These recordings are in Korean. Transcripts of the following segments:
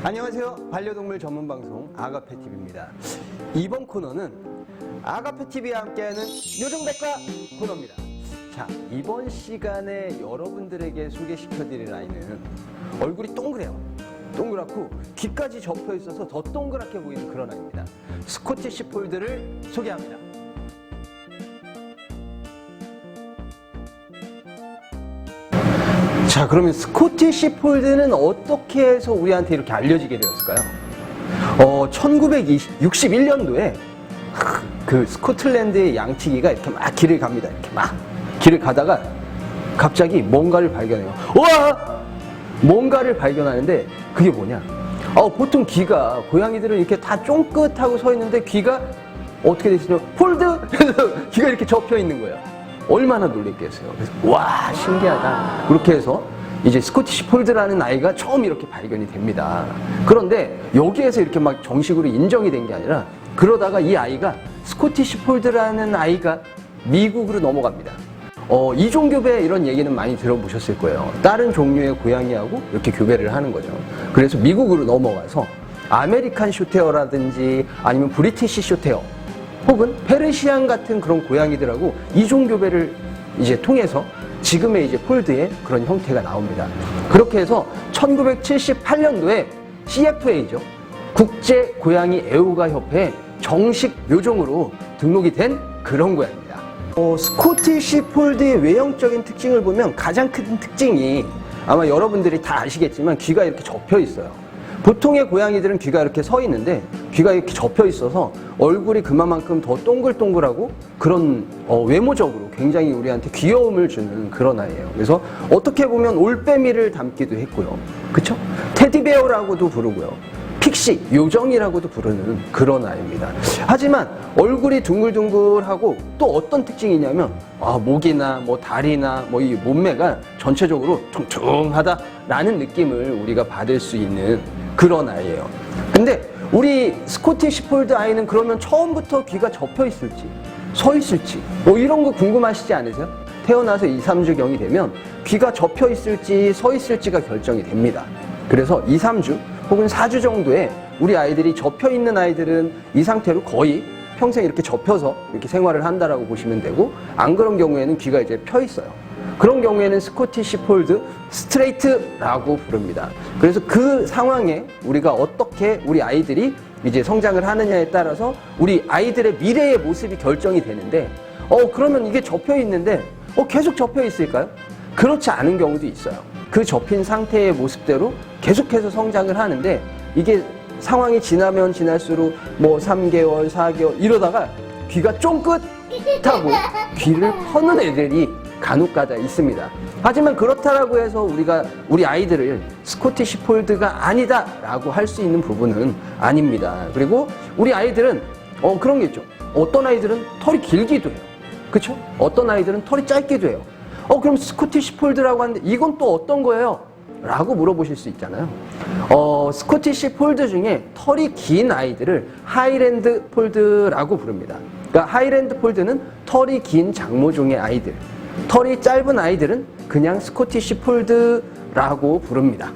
안녕하세요. 반려동물 전문 방송 아가페TV입니다. 이번 코너는 아가페TV와 함께하는 요정백과 코너입니다. 자, 이번 시간에 여러분들에게 소개시켜드릴 아이는 얼굴이 동그래요. 동그랗고 귀까지 접혀 있어서 더 동그랗게 보이는 그런 아이입니다. 스코티시 폴드를 소개합니다. 자, 그러면 스코티시 폴드는 어떻게 해서 우리한테 이렇게 알려지게 되었을까요? 1961년도에 그 스코틀랜드의 양치기가 이렇게 막 길을 갑니다. 이렇게 막 길을 가다가 갑자기 뭔가를 발견해요. 우와! 뭔가를 발견하는데 그게 뭐냐? 보통 귀가 고양이들은 이렇게 다 쫑긋하고 서 있는데 귀가 어떻게 되시죠? 폴드! 그래서 귀가 이렇게 접혀 있는 거예요. 얼마나 놀랬겠어요. 그래서 와, 신기하다. 그렇게 해서 이제 스코티시 폴드라는 아이가 처음 이렇게 발견이 됩니다. 그런데 여기에서 이렇게 막 정식으로 인정이 된 게 아니라 그러다가 이 아이가 스코티시 폴드라는 아이가 미국으로 넘어갑니다. 이종교배 이런 얘기는 많이 들어보셨을 거예요. 다른 종류의 고양이하고 이렇게 교배를 하는 거죠. 그래서 미국으로 넘어가서 아메리칸 쇼테어라든지 아니면 브리티시 쇼테어 혹은 페르시안 같은 그런 고양이들하고 이종교배를 이제 통해서 지금의 이제 폴드의 그런 형태가 나옵니다. 그렇게 해서 1978년도에 CFA죠. 국제 고양이 애호가 협회에 정식 묘종으로 등록이 된 그런 고양이입니다. 스코티시 폴드의 외형적인 특징을 보면 가장 큰 특징이 아마 여러분들이 다 아시겠지만 귀가 이렇게 접혀 있어요. 보통의 고양이들은 귀가 이렇게 서 있는데 귀가 이렇게 접혀 있어서 얼굴이 그만큼 더 동글동글하고 그런 외모적으로 굉장히 우리한테 귀여움을 주는 그런 아이예요. 그래서 어떻게 보면 올빼미를 닮기도 했고요. 그쵸? 테디베어라고도 부르고요. 픽시, 요정이라고도 부르는 그런 아이입니다. 하지만 얼굴이 둥글둥글하고 또 어떤 특징이냐면 목이나 뭐 다리나 뭐 이 몸매가 전체적으로 퉁퉁하다라는 느낌을 우리가 받을 수 있는 그런 아이예요. 근데 우리 스코티시 폴드 아이는 그러면 처음부터 귀가 접혀 있을지 서 있을지 뭐 이런 거 궁금하시지 않으세요? 태어나서 2, 3주경이 되면 귀가 접혀 있을지 서 있을지가 결정이 됩니다. 그래서 2, 3주 혹은 4주 정도에 우리 아이들이 접혀 있는 아이들은 이 상태로 거의 평생 이렇게 접혀서 이렇게 생활을 한다라고 보시면 되고, 안 그런 경우에는 귀가 이제 펴 있어요. 그런 경우에는 스코티시 폴드 스트레이트라고 부릅니다. 그래서 그 상황에 우리가 어떻게 우리 아이들이 이제 성장을 하느냐에 따라서 우리 아이들의 미래의 모습이 결정이 되는데, 그러면 이게 접혀 있는데 계속 접혀 있을까요? 그렇지 않은 경우도 있어요. 그 접힌 상태의 모습대로 계속해서 성장을 하는데, 이게 상황이 지나면 지날수록 뭐 3개월, 4개월 이러다가 귀가 쫑긋하고 귀를 퍼는 애들이 간혹가다 있습니다. 하지만 그렇다라고 해서 우리가 우리 아이들을 스코티시 폴드가 아니다라고 할 수 있는 부분은 아닙니다. 그리고 우리 아이들은 그런 게 있죠. 어떤 아이들은 털이 길기도 해요. 그렇죠? 어떤 아이들은 털이 짧기도 해요. 그럼 스코티시 폴드라고 하는데 이건 또 어떤 거예요? 라고 물어보실 수 있잖아요. 스코티시 폴드 중에 털이 긴 아이들을 하이랜드 폴드라고 부릅니다. 그러니까 하이랜드 폴드는 털이 긴 장모종의 아이들, 털이 짧은 아이들은 그냥 스코티시 폴드라고 부릅니다.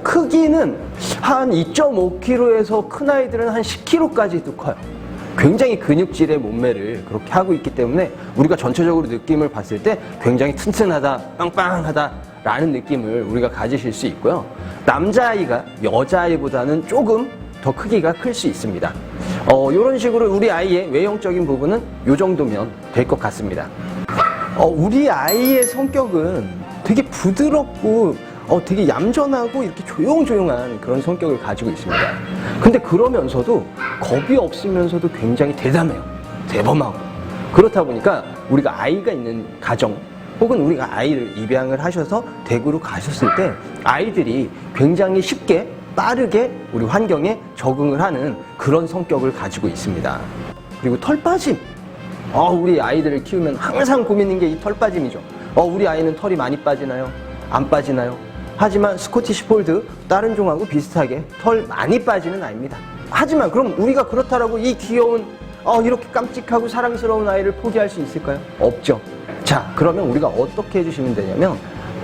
크기는 한 2.5kg에서 큰 아이들은 한 10kg까지도 커요. 굉장히 근육질의 몸매를 그렇게 하고 있기 때문에 우리가 전체적으로 느낌을 봤을 때 굉장히 튼튼하다, 빵빵하다 라는 느낌을 우리가 가지실 수 있고요. 남자아이가 여자아이보다는 조금 더 크기가 클 수 있습니다. 이런 식으로 우리 아이의 외형적인 부분은 이 정도면 될 것 같습니다. 우리 아이의 성격은 되게 부드럽고 되게 얌전하고 이렇게 조용조용한 그런 성격을 가지고 있습니다. 근데 그러면서도 겁이 없으면서도 굉장히 대담해요. 대범하고. 그렇다 보니까 우리가 아이가 있는 가정 혹은 우리가 아이를 입양을 하셔서 대구로 가셨을 때 아이들이 굉장히 쉽게 빠르게 우리 환경에 적응을 하는 그런 성격을 가지고 있습니다. 그리고 털 빠짐. 우리 아이들을 키우면 항상 고민인 게 이 털 빠짐이죠. 우리 아이는 털이 많이 빠지나요? 안 빠지나요? 하지만 스코티시 폴드 다른 종하고 비슷하게 털 많이 빠지는 아이입니다. 하지만 그럼 우리가 그렇다라고 이 귀여운 이렇게 깜찍하고 사랑스러운 아이를 포기할 수 있을까요? 없죠. 자, 그러면 우리가 어떻게 해주시면 되냐면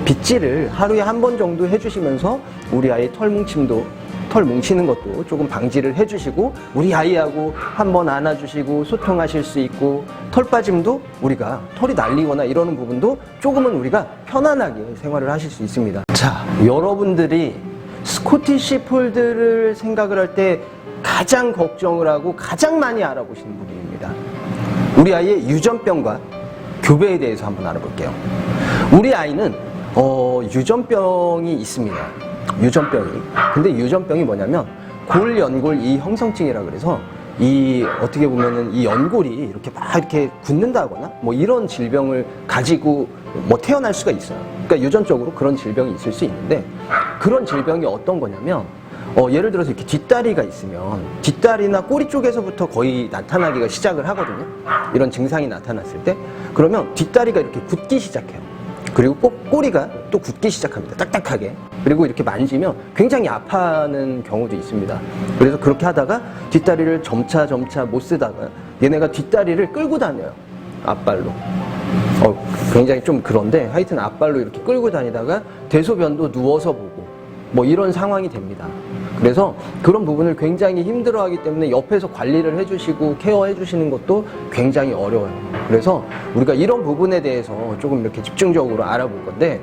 빗질을 하루에 한 번 정도 해주시면서 우리 아이 털 뭉치는 것도 조금 방지를 해주시고 우리 아이하고 한번 안아주시고 소통하실 수 있고 털 빠짐도 우리가 털이 날리거나 이러는 부분도 조금은 우리가 편안하게 생활을 하실 수 있습니다. 자, 여러분들이 스코티시 폴드를 생각을 할 때 가장 걱정을 하고 가장 많이 알아보시는 부분입니다. 우리 아이의 유전병과 교배에 대해서 한번 알아볼게요. 우리 아이는 유전병이 있습니다. 유전병이. 근데 유전병이 뭐냐면 골연골 이형성증이라 그래서 어떻게 보면은 이 연골이 이렇게 막 이렇게 굳는다거나 뭐 이런 질병을 가지고 뭐 태어날 수가 있어요. 그러니까 유전적으로 그런 질병이 있을 수 있는데 그런 질병이 어떤 거냐면 예를 들어서 이렇게 뒷다리가 있으면 뒷다리나 꼬리 쪽에서부터 거의 나타나기가 시작을 하거든요. 이런 증상이 나타났을 때 그러면 뒷다리가 이렇게 굳기 시작해요. 그리고 꼭 꼬리가 또 굳기 시작합니다. 딱딱하게. 그리고 이렇게 만지면 굉장히 아파하는 경우도 있습니다. 그래서 그렇게 하다가 뒷다리를 점차 못 쓰다가 얘네가 뒷다리를 끌고 다녀요. 앞발로. 굉장히 좀 그런데 하여튼 앞발로 이렇게 끌고 다니다가 대소변도 누워서 보고 뭐 이런 상황이 됩니다. 그래서 그런 부분을 굉장히 힘들어하기 때문에 옆에서 관리를 해주시고 케어해주시는 것도 굉장히 어려워요. 그래서 우리가 이런 부분에 대해서 조금 이렇게 집중적으로 알아볼 건데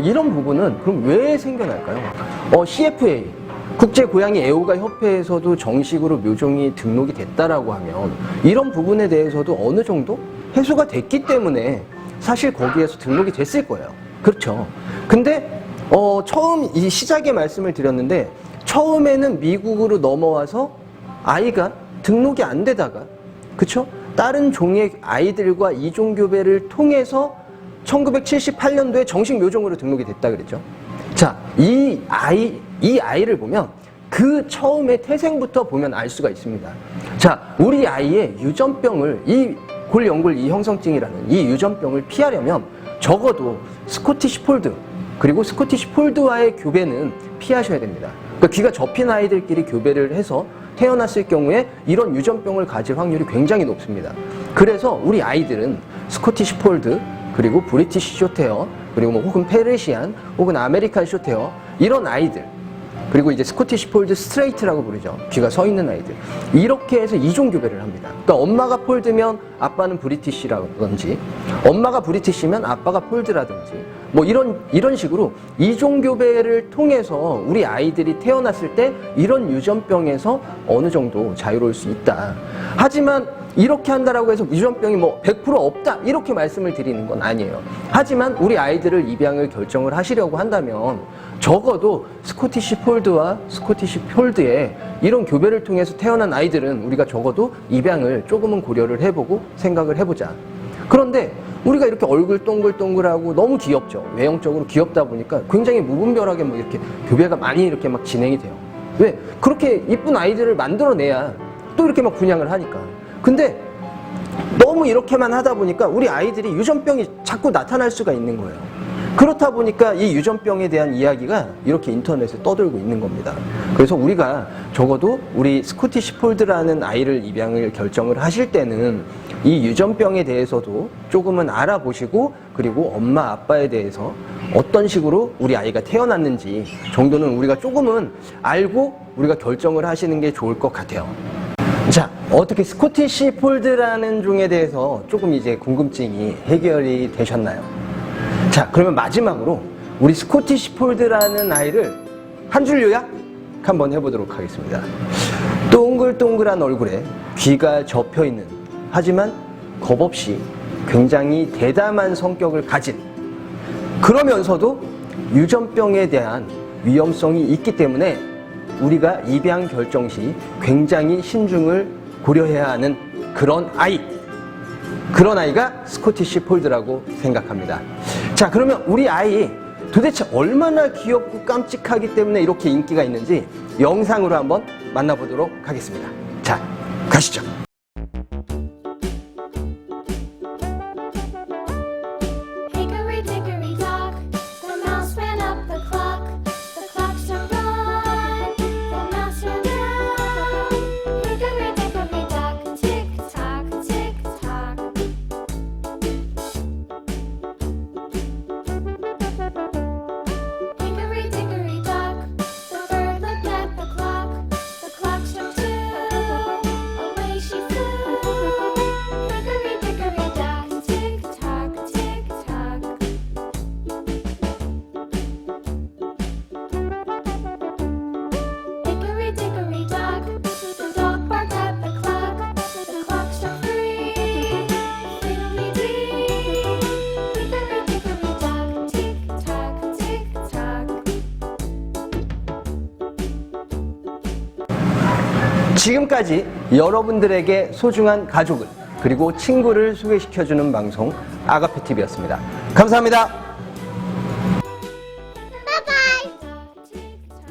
이런 부분은 그럼 왜 생겨날까요? CFA 국제고양이 애호가 협회에서도 정식으로 묘종이 등록이 됐다라고 하면 이런 부분에 대해서도 어느 정도 해소가 됐기 때문에 사실 거기에서 등록이 됐을 거예요. 그렇죠. 근데 처음 이 시작에 말씀을 드렸는데 처음에는 미국으로 넘어와서 아이가 등록이 안 되다가 그쵸? 다른 종의 아이들과 이종교배를 통해서 1978년도에 정식 묘종으로 등록이 됐다 그랬죠. 자, 이 아이를 보면 그 처음에 태생부터 보면 알 수가 있습니다. 자, 우리 아이의 유전병을 이 골연골 이형성증이라는 이 유전병을 피하려면 적어도 스코티시 폴드 그리고 스코티시 폴드와의 교배는 피하셔야 됩니다. 그러니까 귀가 접힌 아이들끼리 교배를 해서 태어났을 경우에 이런 유전병을 가질 확률이 굉장히 높습니다. 그래서 우리 아이들은 스코티시 폴드 그리고 브리티시 숏헤어 그리고 뭐 혹은 페르시안 혹은 아메리칸 숏헤어 이런 아이들 그리고 이제 스코티시 폴드 스트레이트라고 부르죠. 귀가 서 있는 아이들. 이렇게 해서 이종 교배를 합니다. 그러니까 엄마가 폴드면 아빠는 브리티시라든지 엄마가 브리티시면 아빠가 폴드라든지 뭐 이런 식으로 이종 교배를 통해서 우리 아이들이 태어났을 때 이런 유전병에서 어느 정도 자유로울 수 있다. 하지만 이렇게 한다라고 해서 유전병이 뭐 100% 없다 이렇게 말씀을 드리는 건 아니에요. 하지만 우리 아이들을 입양을 결정을 하시려고 한다면 적어도 스코티시 폴드와 스코티시 폴드의 이런 교배를 통해서 태어난 아이들은 우리가 적어도 입양을 조금은 고려를 해보고 생각을 해보자. 그런데 우리가 이렇게 얼굴 동글동글하고 너무 귀엽죠. 외형적으로 귀엽다 보니까 굉장히 무분별하게 뭐 이렇게 교배가 많이 이렇게 막 진행이 돼요. 왜? 그렇게 이쁜 아이들을 만들어내야 또 이렇게 막 분양을 하니까. 근데 너무 이렇게만 하다 보니까 우리 아이들이 유전병이 자꾸 나타날 수가 있는 거예요. 그렇다 보니까 이 유전병에 대한 이야기가 이렇게 인터넷에 떠돌고 있는 겁니다. 그래서 우리가 적어도 우리 스코티시 폴드라는 아이를 입양을 결정을 하실 때는 이 유전병에 대해서도 조금은 알아보시고 그리고 엄마 아빠에 대해서 어떤 식으로 우리 아이가 태어났는지 정도는 우리가 조금은 알고 우리가 결정을 하시는 게 좋을 것 같아요. 자, 어떻게 스코티시 폴드라는 종에 대해서 조금 이제 궁금증이 해결이 되셨나요? 자, 그러면 마지막으로 우리 스코티시 폴드라는 아이를 한 줄 요약 한번 해보도록 하겠습니다. 동글동글한 얼굴에 귀가 접혀있는 하지만 겁없이 굉장히 대담한 성격을 가진 그러면서도 유전병에 대한 위험성이 있기 때문에 우리가 입양 결정 시 굉장히 신중을 고려해야 하는 그런 아이가 스코티시 폴드라고 생각합니다. 자, 그러면 우리 아이 도대체 얼마나 귀엽고 깜찍하기 때문에 이렇게 인기가 있는지 영상으로 한번 만나보도록 하겠습니다. 자, 가시죠. 지금까지 여러분들에게 소중한 가족을 그리고 친구를 소개시켜주는 방송 아가페TV였습니다. 감사합니다.